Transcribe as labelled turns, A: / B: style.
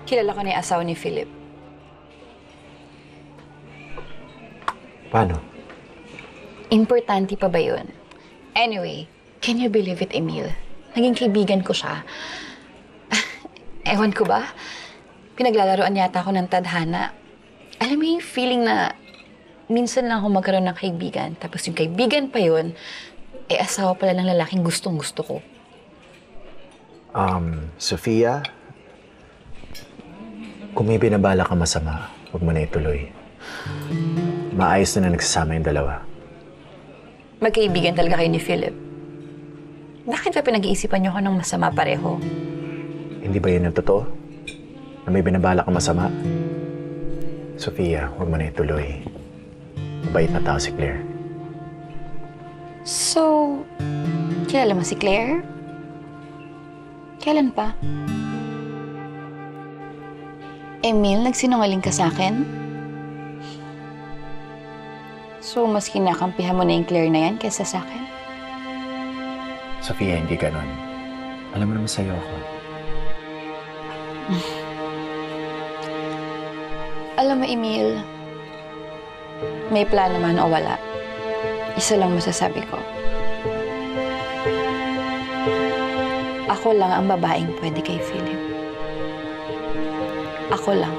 A: Kilala ko na yung asawa ni Philip.
B: Paano?
A: Importante pa ba yun? Anyway, can you believe it, Emil? Naging kaibigan ko siya. Ewan ko ba? Pinaglalaroan yata ako ng tadhana. Alam mo yung feeling na minsan lang ako magkaroon ng kaibigan, tapos yung kaibigan pa yun, asawa pala ng lalaking gustong-gusto ko.
B: Sofia, kung may binabala ka masama, huwag mo na ituloy. Maayos na nagsasama yung dalawa.
A: Magkaibigan talaga kayo ni Philip. Bakit ba pinag-iisipan niyo ako ng masama pareho?
B: Hindi ba yun ang totoo? Na may binabala ka masama? Sofia, huwag mo na ituloy. Mabait na tao si Claire.
A: So, kilala mo si Claire? Kailan pa? Emil, nagsinungaling ka sa akin? So, mas kinakampihan mo na yung Claire na yan kaysa sa akin?
B: Sofia, hindi ganun. Alam mo naman sa'yo ako.
A: Alam mo, Emil, may plano man o wala, isa lang masasabi ko. Ako lang ang babaeng pwede kay Philip. Ako lang.